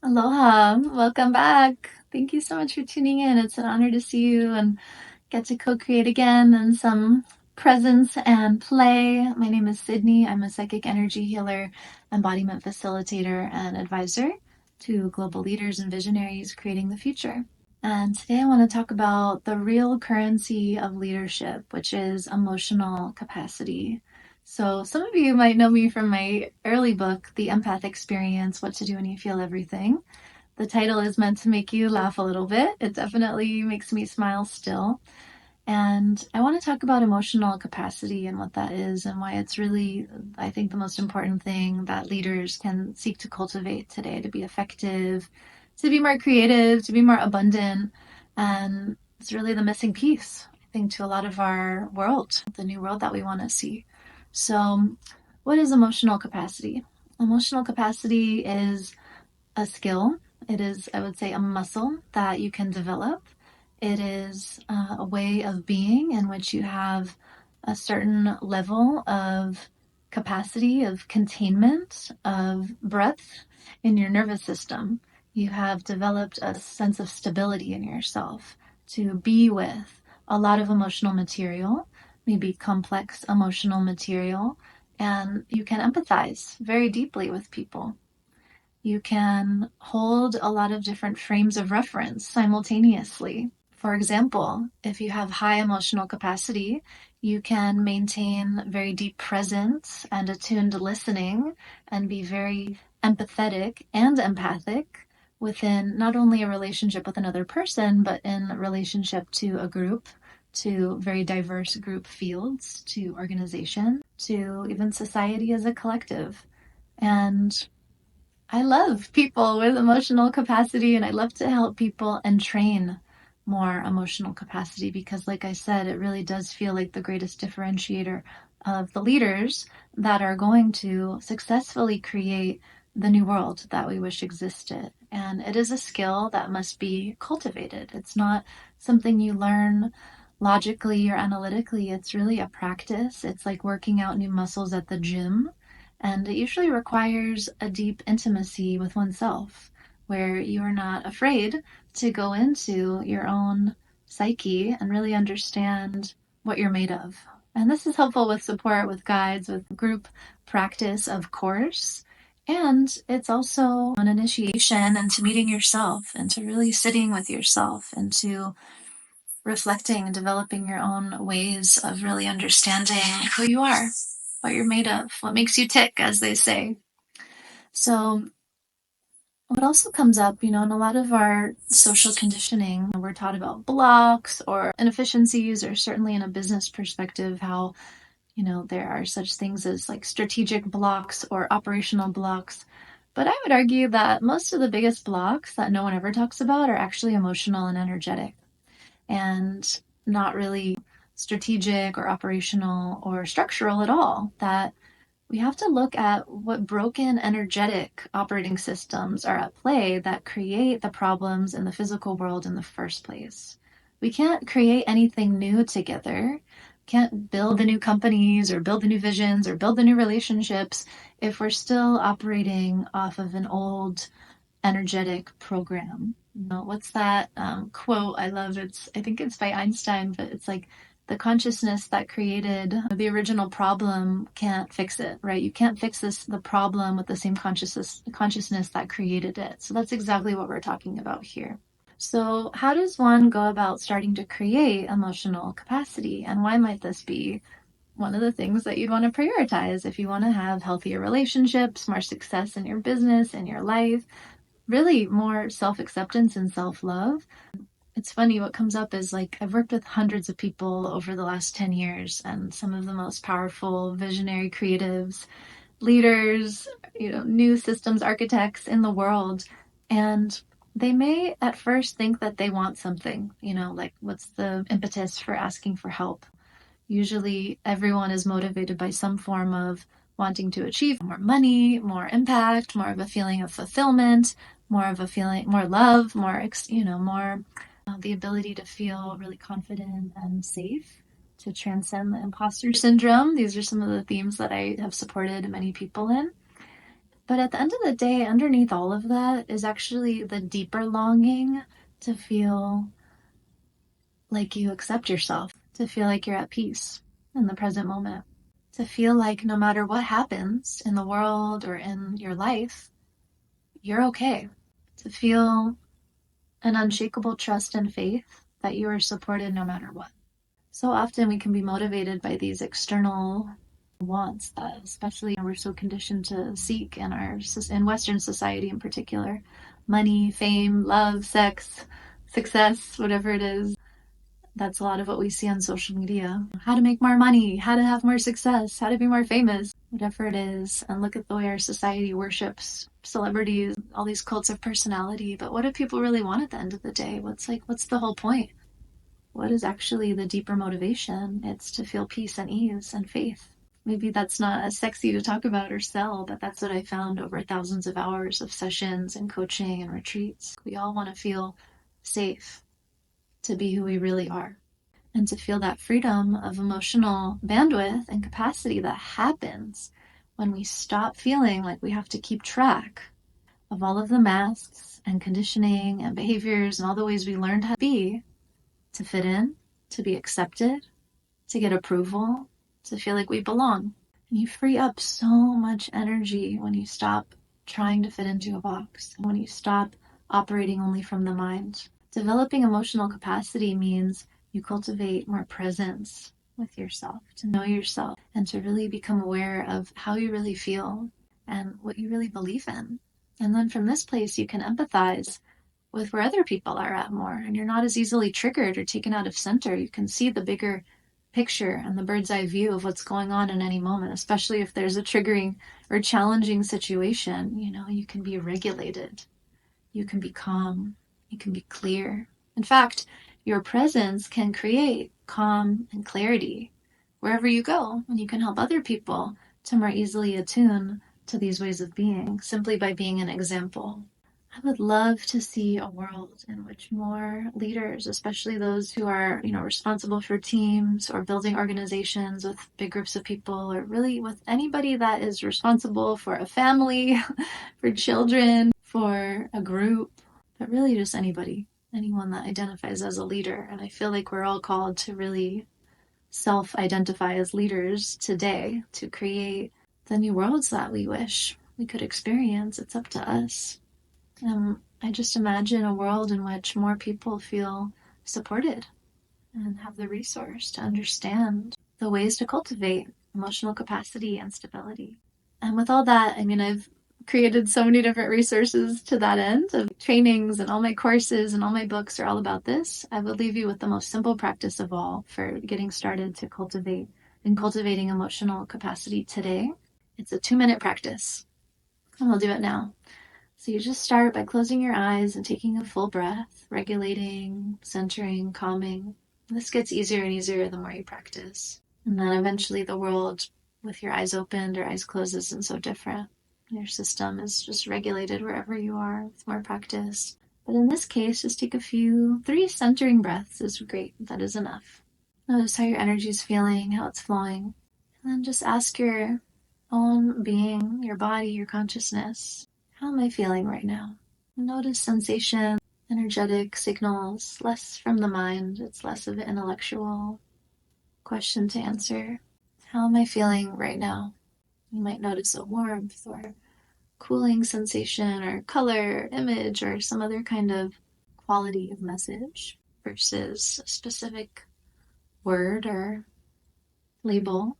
Aloha, welcome back. Thank you so much for tuning in. It's an honor to see you and get to co-create again and some presence and play. My name is Sydney. I'm a psychic energy healer, embodiment facilitator, and advisor to global leaders and visionaries creating the future. And today I want to talk about the real currency of leadership, which is emotional capacity. So some of you might know me from my early book, The Empath Experience, What to Do When You Feel Everything. The title is meant to make you laugh a little bit. It definitely makes me smile still. And I want to talk about emotional capacity and what that is and why it's really, I think, the most important thing that leaders can seek to cultivate today to be effective, to be more creative, to be more abundant. And it's really the missing piece, I think, to a lot of our world, the new world that we want to see. So, what is emotional capacity? Emotional capacity is a skill. It is, I would say, a muscle that you can develop. It is a way of being in which you have a certain level of capacity, of containment, of breadth in your nervous system. You have developed a sense of stability in yourself to be with a lot of emotional material, maybe complex emotional material, and you can empathize very deeply with people. You can hold a lot of different frames of reference simultaneously. For example, if you have high emotional capacity, you can maintain very deep presence and attuned listening and be very empathetic and empathic within not only a relationship with another person, but in relationship to a group, to very diverse group fields, to organization, to even society as a collective. And I love people with emotional capacity and I love to help people and train more emotional capacity because, like I said, it really does feel like the greatest differentiator of the leaders that are going to successfully create the new world that we wish existed. And it is a skill that must be cultivated. It's not something you learn logically or analytically. It's really a practice. It's like working out new muscles at the gym. And it usually requires a deep intimacy with oneself, where you are not afraid to go into your own psyche and really understand what you're made of. And this is helpful with support, with guides, with group practice, of course. And it's also an initiation into meeting yourself and to really sitting with yourself and to reflecting and developing your own ways of really understanding who you are, what you're made of, what makes you tick, as they say. So, what also comes up, in a lot of our social conditioning, we're taught about blocks or inefficiencies, or certainly in a business perspective, how, there are such things as like strategic blocks or operational blocks. But I would argue that most of the biggest blocks that no one ever talks about are actually emotional and energetic, and not really strategic or operational or structural at all. That we have to look at what broken energetic operating systems are at play that create the problems in the physical world in the first place. We can't create anything new together, can't build the new companies or build the new visions or build the new relationships if we're still operating off of an old energetic program. What's that quote I love? I think it's by Einstein, but it's like the consciousness that created the original problem can't fix it, right? You can't fix the problem with the same consciousness that created it. So that's exactly what we're talking about here. So how does one go about starting to create emotional capacity, and why might this be one of the things that you'd want to prioritize if you want to have healthier relationships, more success in your business, in your life, really more self-acceptance and self-love? It's funny, what comes up is like I've worked with hundreds of people over the last 10 years, and some of the most powerful visionary creatives, leaders, new systems architects in the world. And they may at first think that they want something, like what's the impetus for asking for help? Usually everyone is motivated by some form of wanting to achieve more money, more impact, more of a feeling of fulfillment, more of a feeling, more love, more the ability to feel really confident and safe, to transcend the imposter syndrome. These are some of the themes that I have supported many people in. But at the end of the day, underneath all of that is actually the deeper longing to feel like you accept yourself, to feel like you're at peace in the present moment, to feel like no matter what happens in the world or in your life, you're okay, to feel an unshakable trust and faith that you are supported no matter what. So often we can be motivated by these external wants that especially we're so conditioned to seek in Western society in particular. Money, fame, love, sex, success, whatever it is. That's a lot of what we see on social media. How to make more money, how to have more success, how to be more famous, whatever it is. And look at the way our society worships celebrities, all these cults of personality. But what do people really want at the end of the day? What's the whole point? What is actually the deeper motivation? It's to feel peace and ease and faith. Maybe that's not as sexy to talk about or sell, but that's what I found over thousands of hours of sessions and coaching and retreats. We all want to feel safe to be who we really are and to feel that freedom of emotional bandwidth and capacity that happens when we stop feeling like we have to keep track of all of the masks and conditioning and behaviors and all the ways we learned how to be, to fit in, to be accepted, to get approval, to feel like we belong. And you free up so much energy when you stop trying to fit into a box, when you stop operating only from the mind. Developing emotional capacity means you cultivate more presence with yourself, to know yourself, and to really become aware of how you really feel and what you really believe in. And then from this place, you can empathize with where other people are at more, and you're not as easily triggered or taken out of center. You can see the bigger picture and the bird's eye view of what's going on in any moment, especially if there's a triggering or challenging situation. You can be regulated, you can be calm, you can be clear. In fact, your presence can create calm and clarity wherever you go, and you can help other people to more easily attune to these ways of being simply by being an example. I would love to see a world in which more leaders, especially those who are, responsible for teams or building organizations with big groups of people, or really with anybody that is responsible for a family, for children, for a group, but really just anybody, anyone that identifies as a leader. And I feel like we're all called to really self-identify as leaders today to create the new worlds that we wish we could experience. It's up to us. I just imagine a world in which more people feel supported and have the resource to understand the ways to cultivate emotional capacity and stability. And with all that, I've created so many different resources to that end of trainings, and all my courses and all my books are all about this. I would leave you with the most simple practice of all for getting started to cultivating emotional capacity today. It's a 2-minute practice, and we'll do it now. So you just start by closing your eyes and taking a full breath, regulating, centering, calming. This gets easier and easier the more you practice. And then eventually the world with your eyes opened or eyes closed isn't so different. Your system is just regulated wherever you are with more practice. But in this case, just take 3 centering breaths is great. That is enough. Notice how your energy is feeling, how it's flowing. And then just ask your own being, your body, your consciousness, how am I feeling right now? Notice sensation, energetic signals, less from the mind. It's less of an intellectual question to answer. How am I feeling right now? You might notice a warmth or cooling sensation or color, image, or some other kind of quality of message versus a specific word or label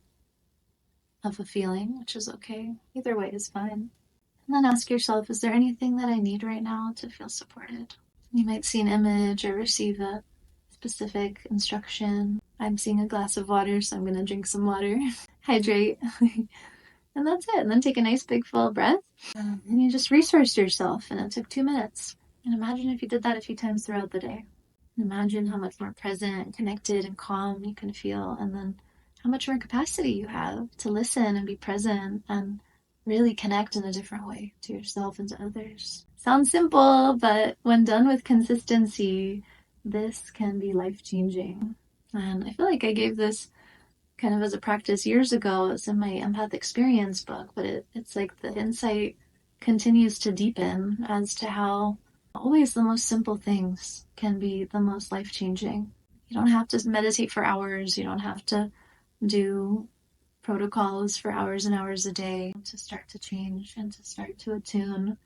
of a feeling, which is okay. Either way is fine. And then ask yourself, is there anything that I need right now to feel supported? You might see an image or receive a specific instruction. I'm seeing a glass of water, so I'm going to drink some water. Hydrate. And that's it. And then take a nice big full breath. And you just resourced yourself, and it took 2 minutes. And imagine if you did that a few times throughout the day. Imagine how much more present, connected, and calm you can feel, and then how much more capacity you have to listen and be present and really connect in a different way to yourself and to others. Sounds simple, but when done with consistency, this can be life-changing. And I feel like I gave this kind of as a practice years ago. It's in my Empath Experience book, but it's like the insight continues to deepen as to how always the most simple things can be the most life-changing. You don't have to meditate for hours. You don't have to do protocols for hours and hours a day to start to change and to start to attune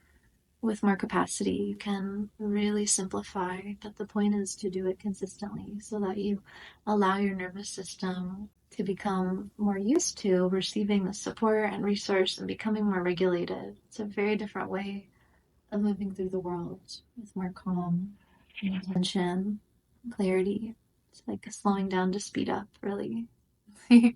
with more capacity. You can really simplify, but the point is to do it consistently so that you allow your nervous system to become more used to receiving the support and resource and becoming more regulated. It's a very different way of moving through the world with more calm, intention, clarity. It's like slowing down to speed up, really. In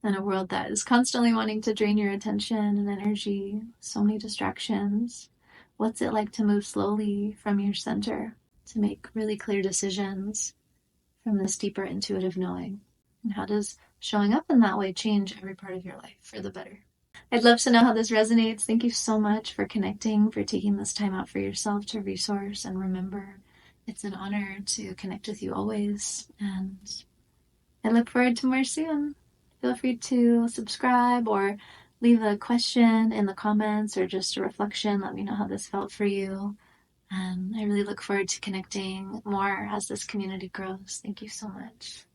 a world that is constantly wanting to drain your attention and energy, so many distractions. What's it like to move slowly from your center, to make really clear decisions from this deeper intuitive knowing? And how does showing up in that way change every part of your life for the better? I'd love to know how this resonates. Thank you so much for connecting, for taking this time out for yourself to resource and remember. It's an honor to connect with you always, and I look forward to more soon. Feel free to subscribe or leave a question in the comments or just a reflection. Let me know how this felt for you. And I really look forward to connecting more as this community grows. Thank you so much.